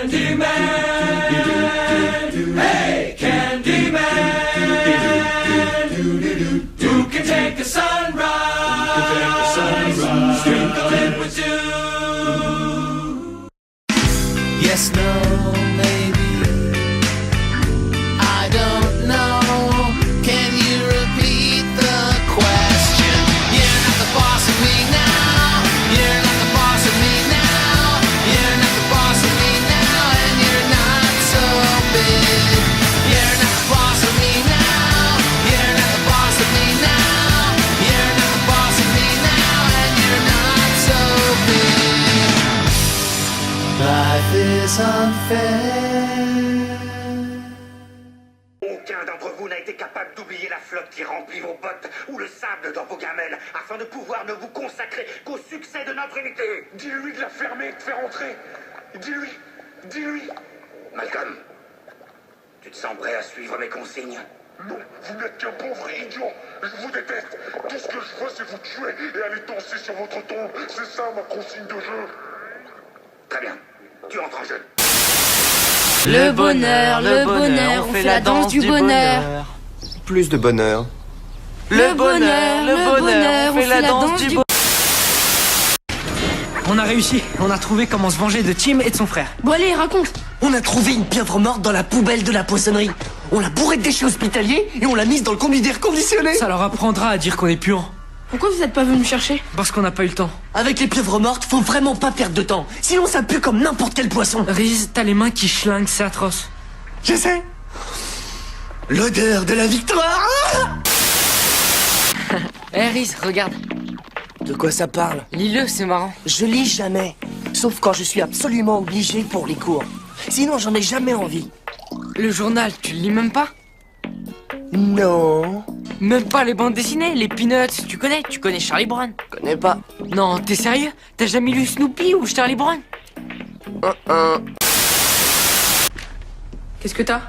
Candyman, hey, Candyman, who can take a sunrise, sprinkle it with dew. Yes, no, maybe, I don't know. Can you repeat the question? You're not the boss of me now. You're not the boss of me now. You're not the boss of me now. And you're not so big. You're not the boss of me now. You're not the boss of me now. You're not the boss of me now. And you're not so big. Life is unfair. Aucun d'entre vous n'a été capable d'oublier la flotte qui remplit vos bottes ou le sable dans vos gamelles afin de pouvoir ne vous consacrer qu'au succès de notre unité. Dis-lui de la fermer et de faire entrer. Dis-lui. Malcolm, tu te sens prêt à suivre mes consignes? Non, vous n'êtes qu'un pauvre idiot. Je vous déteste. Tout ce que je veux, c'est vous tuer et aller danser sur votre tombe. C'est ça ma consigne de jeu. Très bien, tu entres en jeu. Le bonheur, on fait la danse du bonheur. Plus de bonheur. Le bonheur, on fait la danse du bonheur. On a réussi, on a trouvé comment se venger de Tim et de son frère. Bon allez, raconte. On a trouvé une pieuvre morte dans la poubelle de la poissonnerie. On l'a bourrée de déchets hospitaliers et on l'a mise dans le combi d'air conditionné. Ça leur apprendra à dire qu'on est puant. Pourquoi vous êtes pas venu me chercher? Parce qu'on n'a pas eu le temps. Avec les pieuvres mortes, faut vraiment pas perdre de temps. Sinon ça pue comme n'importe quel poisson. Riz, t'as les mains qui schlinguent, c'est atroce. Je sais. L'odeur de la victoire. Eh Riz, regarde. De quoi ça parle? Lis-le, c'est marrant. Je lis jamais. Sauf quand je suis absolument obligé pour les cours. Sinon j'en ai jamais envie. Le journal, tu le lis même pas? Non. Même pas les bandes dessinées, les Peanuts, tu connais Charlie Brown. Connais pas. Non, t'es sérieux? T'as jamais lu Snoopy ou Charlie Brown? Qu'est-ce que t'as?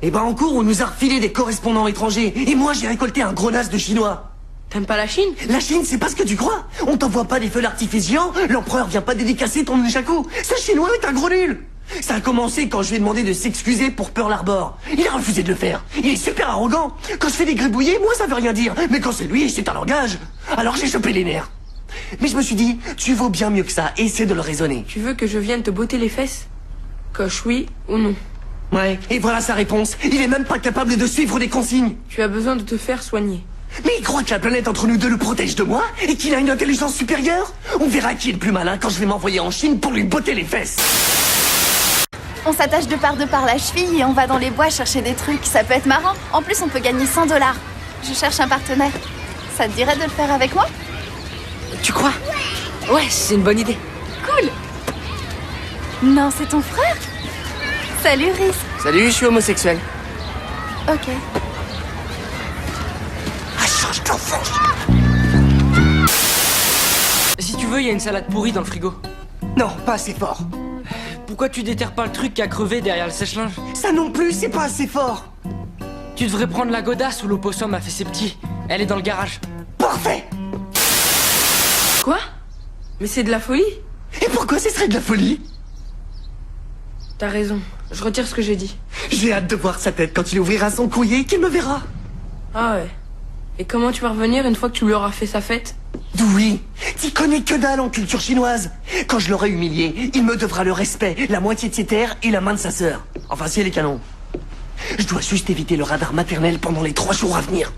Eh ben en cours, on nous a refilé des correspondants étrangers. Et moi, j'ai récolté un gros nas de chinois. T'aimes pas la Chine? La Chine, c'est pas ce que tu crois. On t'envoie pas des feux d'artifice géants. L'empereur vient pas dédicacer ton nunchaku. Ce chinois est un gros nul. Ça a commencé quand je lui ai demandé de s'excuser pour Pearl Harbor. Il a refusé de le faire. Il est super arrogant. Quand je fais des gribouillés, moi ça veut rien dire. Mais quand c'est lui, c'est un langage. Alors j'ai chopé les nerfs. Mais je me suis dit, tu vaux bien mieux que ça. Essaie de le raisonner. Tu veux que je vienne te botter les fesses? Coche oui ou non. Ouais, et voilà sa réponse. Il est même pas capable de suivre des consignes. Tu as besoin de te faire soigner. Mais il croit que la planète entre nous deux le protège de moi et qu'il a une intelligence supérieure. On verra qui est le plus malin quand je vais m'envoyer en Chine pour lui botter les fesses. On s'attache deux par la cheville et on va dans les bois chercher des trucs. Ça peut être marrant. En plus, on peut gagner 100 $. Je cherche un partenaire. Ça te dirait de le faire avec moi? Tu crois? Ouais, c'est une bonne idée. Cool. Non, c'est ton frère? Salut, Rhys. Salut, je suis homosexuel. Ok. Ah, change d'enfance. Si tu veux, il y a une salade pourrie dans le frigo. Non, pas assez fort. Pourquoi tu déterres pas le truc qui a crevé derrière le sèche-linge? Ça non plus, c'est pas assez fort. Tu devrais prendre la godasse où l'opossum a fait ses petits. Elle est dans le garage. Parfait. Quoi? Mais c'est de la folie. Et pourquoi ce serait de la folie? T'as raison, je retire ce que j'ai dit. J'ai hâte de voir sa tête quand il ouvrira son courrier et qu'il me verra. Ah ouais. Et comment tu vas revenir une fois que tu lui auras fait sa fête? Oui, t'y connais que dalle en culture chinoise. Quand je l'aurai humilié, il me devra le respect, la moitié de ses terres et la main de sa sœur. Enfin, si elle est canon. Je dois juste éviter le radar maternel pendant les 3 jours à venir.